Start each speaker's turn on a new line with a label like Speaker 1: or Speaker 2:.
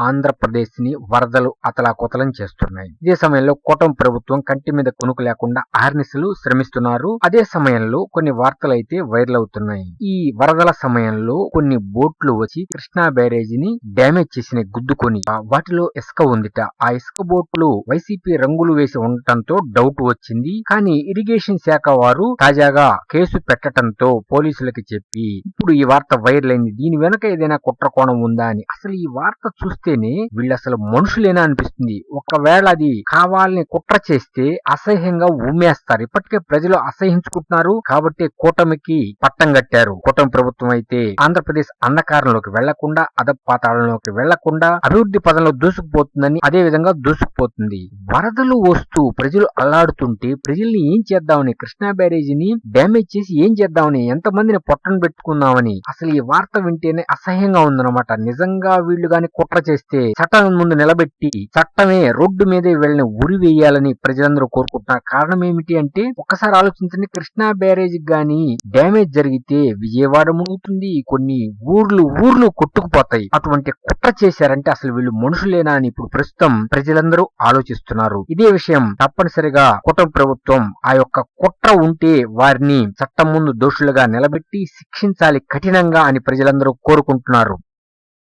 Speaker 1: ఆంధ్రప్రదేశ్ ని వరదలు అతలాకుతలం చేస్తున్నాయి. ఇదే సమయంలో కూటమి ప్రభుత్వం కంటి మీద కునుకు లేకుండా ఆర్నిశలు శ్రమిస్తున్నారు. అదే సమయంలో కొన్ని వార్తలు అయితే వైరల్ అవుతున్నాయి. ఈ వరదల సమయంలో కొన్ని బోట్లు వచ్చి కృష్ణా బ్యారేజీని డ్యామేజ్ చేసిన గుద్దుకొని వాటిలో ఇసుక ఉందిట. ఆ ఇసుక బోట్లు వైసీపీ రంగులు వేసి ఉండటంతో డౌట్ వచ్చింది. కానీ ఇరిగేషన్ శాఖ వారు తాజాగా కేసు పెట్టడంతో పోలీసులకి చెప్పి ఇప్పుడు ఈ వార్త వైరల్ అయింది. దీని వెనక ఏదైనా కుట్ర కోణం ఉందా అని. అసలు ఈ వార్త చూస్తేనే వీళ్ళు అసలు మనుషులేనా అనిపిస్తుంది. ఒకవేళ అది కావాలని కుట్ర చేస్తే అసహ్యంగా ఉమ్మేస్తారు. ఇప్పటికే ప్రజలు అసహించుకుంటున్నారు కాబట్టి కూటమికి పట్టం కట్టారు. కూటమి ప్రభుత్వం అయితే ఆంధ్రప్రదేశ్ అంధకారంలోకి వెళ్లకుండా అధపాతాళంలోకి వెళ్లకుండా అభివృద్ధి పదంలో దూసుకుపోతుందని అదే విధంగా దూసుకుపోతుంది. వరదలు వస్తూ ప్రజలు అల్లాడుతుంటే ప్రజల్ని ఏం చేద్దామని, కృష్ణా బ్యారేజీని డ్యామేజ్ చేసి ఏం చేద్దామని, ఎంతమందిని పొట్టను పెట్టుకుందామని అసలు ఈ వార్త వింటేనే అసహ్యంగా ఉందన్నమాట. నిజంగా వీళ్ళు గాని కుట్ర చేస్తే చట్టం ముందు నిలబెట్టి చట్టమే రోడ్డు మీదే వీళ్ళని ఉరి వేయాలని ప్రజలందరూ కోరుకుంటున్నారు. కారణం ఏమిటి అంటే ఒక్కసారి ఆలోచించండి, కృష్ణా బ్యారేజ్ గాని డ్యామేజ్ జరిగితే విజయవాడ మునుగుతుంది, కొన్ని ఊర్లు కొట్టుకుపోతాయి. అటువంటి కుట్ర చేశారంటే అసలు వీళ్ళు మనుషులేనా అని ఇప్పుడు ప్రస్తుతం ప్రజలందరూ ఆలోచిస్తున్నారు. ఇదే విషయం తప్పనిసరిగా కూటమి ప్రభుత్వం ఆ యొక్క కుట్ర ఉంటే వారిని చట్టం ముందు దోషులుగా నిలబెట్టి శిక్షించాలి కఠినంగా అని ప్రజలందరూ కోరుకుంటున్నారు.